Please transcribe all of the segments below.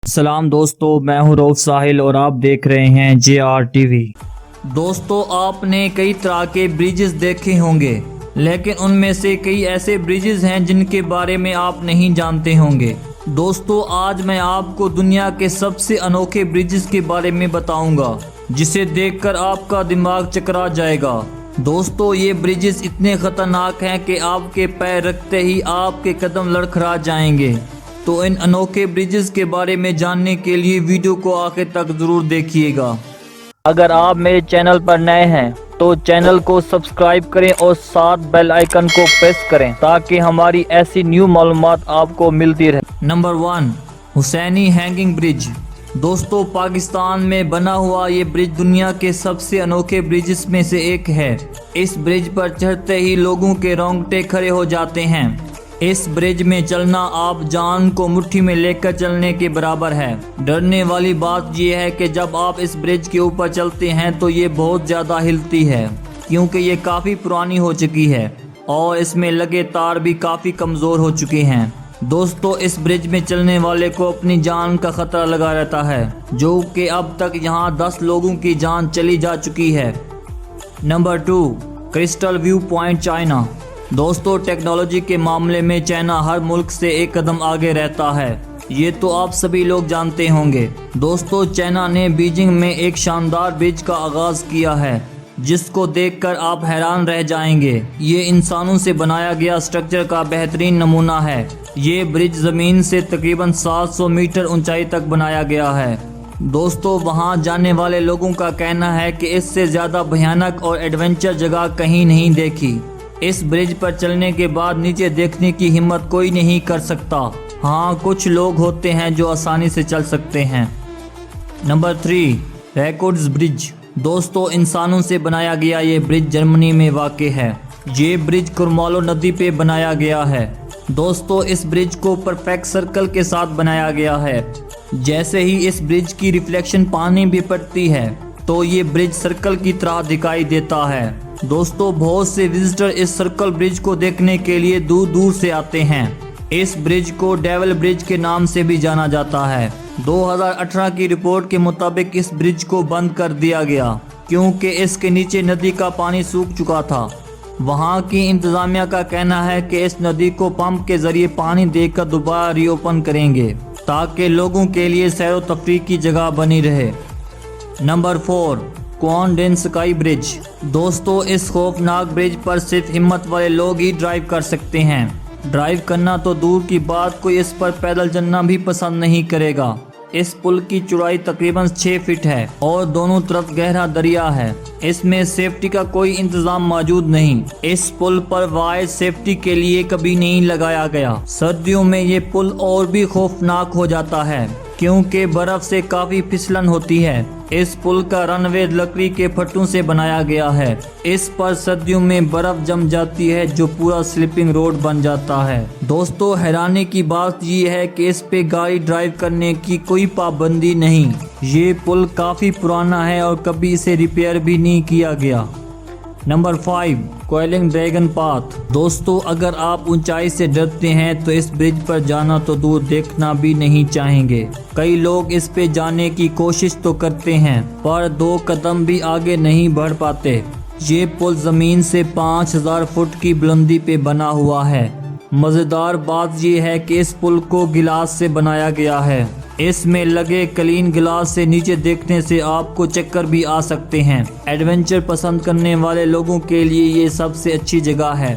सलाम दोस्तों, मैं हूं रऊफ साहिल और आप देख रहे हैं JR TV। दोस्तों, आपने कई तरह के ब्रिजेस देखे होंगे, लेकिन उनमें से कई ऐसे ब्रिजेस हैं जिनके बारे में आप नहीं जानते होंगे। दोस्तों, आज मैं आपको दुनिया के सबसे अनोखे ब्रिजेस के बारे में बताऊंगा, जिसे देखकर आपका दिमाग चकरा जाएगा। दोस्तों, ये ब्रिजेस इतने खतरनाक हैं कि आपके पैर रखते ही आपके कदम लड़खड़ा जाएंगे। तो इन अनोखे ब्रिजेस के बारे में जानने के लिए वीडियो को आखिर तक ज़रूर देखिएगा। अगर आप मेरे चैनल पर नए हैं तो चैनल को सब्सक्राइब करें और साथ बेल आइकन को प्रेस करें ताकि हमारी ऐसी न्यू मालूमात आपको मिलती रहे। Number 1, Hussaini hanging bridge. दोस्तों, पाकिस्तान में बना हुआ ये ब्रिज दुनिया के सबसे अनोखे ब्रिजेस में से एक है। इस ब्रिज पर चढ़ते ही लोगों के रोंगटे खड़े हो जाते हैं। इस ब्रिज में चलना आप जान को मुट्ठी में लेकर चलने के बराबर है। डरने वाली बात यह है कि जब आप इस ब्रिज के ऊपर चलते हैं तो ये बहुत ज़्यादा हिलती है, क्योंकि ये काफ़ी पुरानी हो चुकी है और इसमें लगे तार भी काफ़ी कमज़ोर हो चुके हैं। दोस्तों, इस ब्रिज में चलने वाले को अपनी जान का खतरा लगा रहता है, जो कि अब तक यहाँ 10 लोगों की जान चली जा चुकी है। Number 2, crystal view point, China. दोस्तों, टेक्नोलॉजी के मामले में चाइना हर मुल्क से एक कदम आगे रहता है, ये तो आप सभी लोग जानते होंगे। दोस्तों, चाइना ने बीजिंग में एक शानदार ब्रिज का आगाज़ किया है, जिसको देखकर आप हैरान रह जाएंगे। ये इंसानों से बनाया गया स्ट्रक्चर का बेहतरीन नमूना है। ये ब्रिज ज़मीन से तकरीबन 700 मीटर ऊंचाई तक बनाया गया है। दोस्तों, वहां जाने वाले लोगों का कहना है कि इससे ज़्यादा भयानक और एडवेंचर जगह कहीं नहीं देखी। इस ब्रिज पर चलने के बाद नीचे देखने की हिम्मत कोई नहीं कर सकता। हाँ, कुछ लोग होते हैं जो आसानी से चल सकते हैं। Number 3, Rakotz bridge. दोस्तों, इंसानों से बनाया गया ये ब्रिज जर्मनी में वाक़ है। ये ब्रिज कुरमालो नदी पे बनाया गया है। दोस्तों, इस ब्रिज को परफेक्ट सर्कल के साथ बनाया गया है। जैसे ही इस ब्रिज की रिफ्लेक्शन पानी भी पड़ती है तो ये ब्रिज सर्कल की तरह दिखाई देता है। दोस्तों, बहुत से विजिटर इस सर्कल ब्रिज को देखने के लिए दूर दूर से आते हैं। इस ब्रिज को डेविल ब्रिज के नाम से भी जाना जाता है। 2018 की रिपोर्ट के मुताबिक इस ब्रिज को बंद कर दिया गया क्योंकि इसके नीचे नदी का पानी सूख चुका था। वहां की इंतजामिया का कहना है कि इस नदी को पंप के जरिए पानी देकर दोबारा रीओपन करेंगे ताकि लोगों के लिए सैर व तफरीह की जगह बनी रहे। नंबर 4, क्वान डेन स्काई ब्रिज। दोस्तों, इस खौफनाक ब्रिज पर सिर्फ हिम्मत वाले लोग ही ड्राइव कर सकते हैं। ड्राइव करना तो दूर की बात, कोई इस पर पैदल चलना भी पसंद नहीं करेगा। इस पुल की चौड़ाई तकरीबन 6 फीट है और दोनों तरफ गहरा दरिया है। इसमें सेफ्टी का कोई इंतजाम मौजूद नहीं। इस पुल पर वायर सेफ्टी के लिए कभी नहीं लगाया गया। सर्दियों में ये पुल और भी खौफनाक हो जाता है क्योंकि बर्फ से काफी फिसलन होती है। इस पुल का रनवे लकड़ी के फट्टों से बनाया गया है। इस पर सर्दियों में बर्फ जम जाती है जो पूरा स्लिपिंग रोड बन जाता है। दोस्तों, हैरानी की बात यह है कि इस पे गाड़ी ड्राइव करने की कोई पाबंदी नहीं। ये पुल काफी पुराना है और कभी इसे रिपेयर भी नहीं किया गया। Number 5, coiling dragon path. दोस्तों, अगर आप ऊंचाई से डरते हैं तो इस ब्रिज पर जाना तो दूर देखना भी नहीं चाहेंगे। कई लोग इस पे जाने की कोशिश तो करते हैं पर 2 कदम भी आगे नहीं बढ़ पाते। ये पुल जमीन से 5000 फुट की बुलंदी पे बना हुआ है। मज़ेदार बात यह है कि इस पुल को गिलास से बनाया गया है। इसमें लगे क्लीन गिलास से नीचे देखने से आपको चक्कर भी आ सकते हैं। एडवेंचर पसंद करने वाले लोगों के लिए ये सबसे अच्छी जगह है।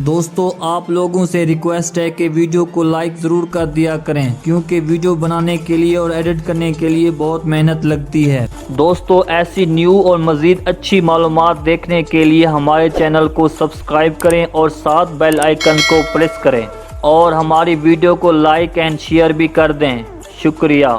दोस्तों, आप लोगों से रिक्वेस्ट है कि वीडियो को लाइक ज़रूर कर दिया करें, क्योंकि वीडियो बनाने के लिए और एडिट करने के लिए बहुत मेहनत लगती है। दोस्तों, ऐसी न्यू और मज़ीद अच्छी मालूमात देखने के लिए हमारे चैनल को सब्सक्राइब करें और साथ बेल आइकन को प्रेस करें और हमारी वीडियो को लाइक एंड शेयर भी कर दें। शुक्रिया।